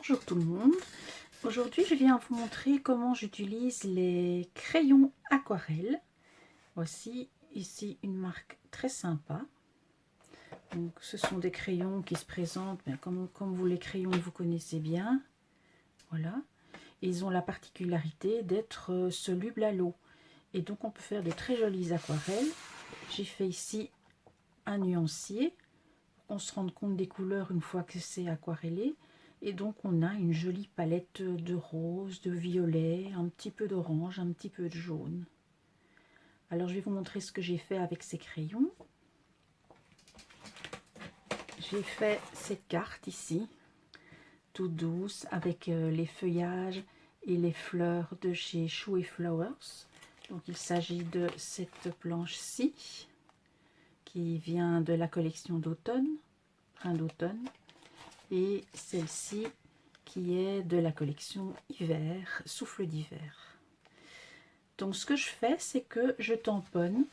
Bonjour tout le monde. Aujourd'hui, je viens vous montrer comment j'utilise les crayons aquarelle. Voici ici une marque très sympa. Donc, ce sont des crayons qui se présentent comme vous les crayons que vous connaissez bien. Voilà. Ils ont la particularité d'être solubles à l'eau. Et donc, on peut faire de très jolies aquarelles. J'ai fait ici un nuancier pour qu'on se rende compte des couleurs une fois que c'est aquarellé. Et donc on a une jolie palette de rose, de violet, un petit peu d'orange, un petit peu de jaune. Alors je vais vous montrer ce que j'ai fait avec ces crayons. J'ai fait cette carte ici, toute douce, avec les feuillages et les fleurs de chez Shoe Flowers. Donc il s'agit de cette planche-ci, qui vient de la collection d'automne, fin d'automne. Et celle-ci qui est de la collection hiver, souffle d'hiver. Donc ce que je fais, c'est que je tamponne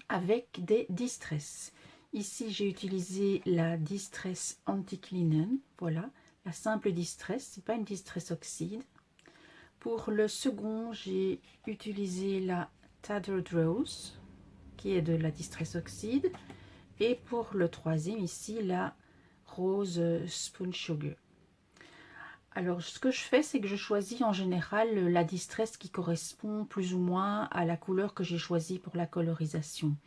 avec des Distress. Ici j'ai utilisé la Distress Anti-Linen, voilà, la simple Distress, c'est pas une Distress oxyde. Pour le second, j'ai utilisé la Tattered Rose, qui est de la Distress oxyde. Et pour le troisième ici, la Rose Spoon Sugar. Alors ce que je fais, c'est que je choisis en général la Distress qui correspond plus ou moins à la couleur que j'ai choisie pour la colorisation.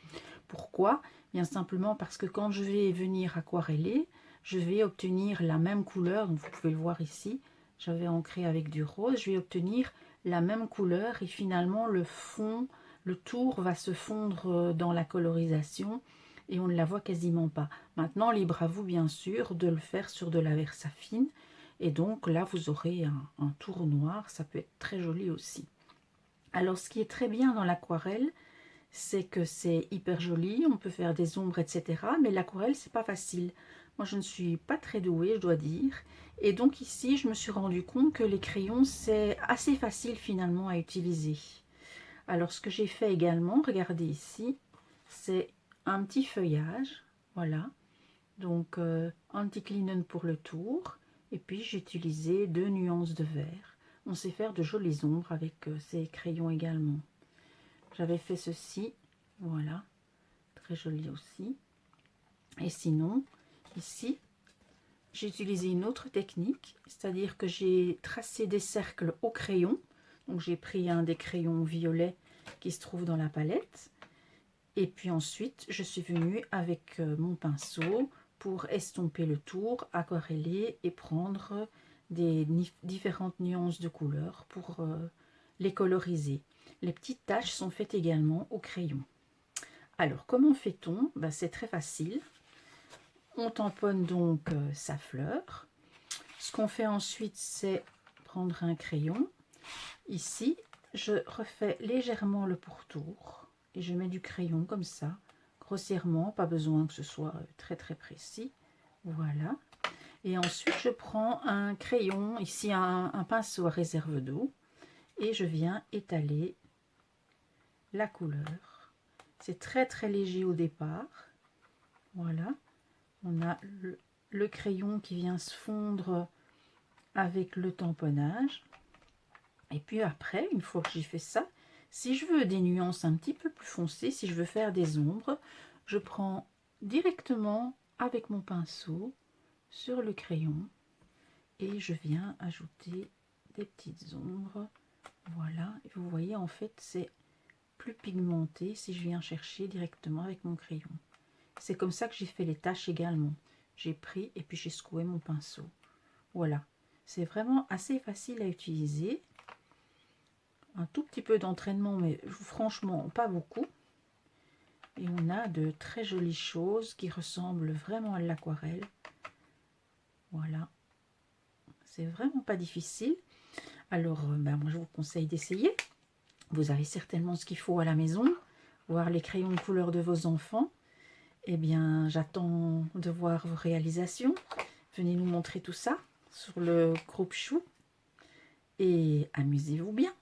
Pourquoi? Bien simplement parce que quand je vais venir aquareller, je vais obtenir la même couleur, donc vous pouvez le voir ici, j'avais ancré avec du rose, je vais obtenir la même couleur et finalement le fond, le tour va se fondre dans la colorisation et on ne la voit quasiment pas. Maintenant, libre à vous bien sûr de le faire sur de la Versafine. Et donc là, vous aurez un tour noir, ça peut être très joli aussi. Alors, ce qui est très bien dans l'aquarelle, c'est que c'est hyper joli, on peut faire des ombres, etc. Mais l'aquarelle, c'est pas facile. Moi, je ne suis pas très douée, je dois dire. Et donc ici, je me suis rendu compte que les crayons, c'est assez facile finalement à utiliser. Alors, ce que j'ai fait également, regardez ici, c'est un petit feuillage, voilà. Donc, anti-linen pour le tour. Et puis j'ai utilisé 2 nuances de vert. On sait faire de jolies ombres avec ces crayons également. J'avais fait ceci, voilà, très joli aussi. Et sinon, ici, j'ai utilisé une autre technique, c'est-à-dire que j'ai tracé des cercles au crayon. Donc j'ai pris un des crayons violets qui se trouve dans la palette. Et puis ensuite, je suis venue avec mon pinceau pour estomper le tour, aquareller et prendre des différentes nuances de couleurs pour les coloriser. Les petites taches sont faites également au crayon. Alors, comment fait-on? Ben, c'est très facile. On tamponne donc sa fleur. Ce qu'on fait ensuite, c'est prendre un crayon. Ici, je refais légèrement le pourtour et je mets du crayon comme ça, grossièrement, pas besoin que ce soit très précis. Voilà. Et ensuite, je prends un crayon, ici un pinceau à réserve d'eau, et je viens étaler la couleur. C'est très léger au départ. Voilà. On a le crayon qui vient se fondre avec le tamponnage. Et puis après, une fois que j'ai fait ça, si je veux des nuances un petit peu plus foncées, si je veux faire des ombres, je prends directement avec mon pinceau sur le crayon et je viens ajouter des petites ombres. Voilà, et vous voyez, en fait, c'est plus pigmenté si je viens chercher directement avec mon crayon. C'est comme ça que j'ai fait les taches également. J'ai pris et puis j'ai secoué mon pinceau. Voilà, c'est vraiment assez facile à utiliser. Un tout petit peu d'entraînement, mais franchement pas beaucoup. Et on a de très jolies choses qui ressemblent vraiment à l'aquarelle. Voilà, c'est vraiment pas difficile. Alors moi je vous conseille d'essayer. Vous avez certainement ce qu'il faut à la maison, voir les crayons de couleur de vos enfants. Eh bien, j'attends de voir vos réalisations. Venez nous montrer tout ça sur le groupe Chou et amusez-vous bien.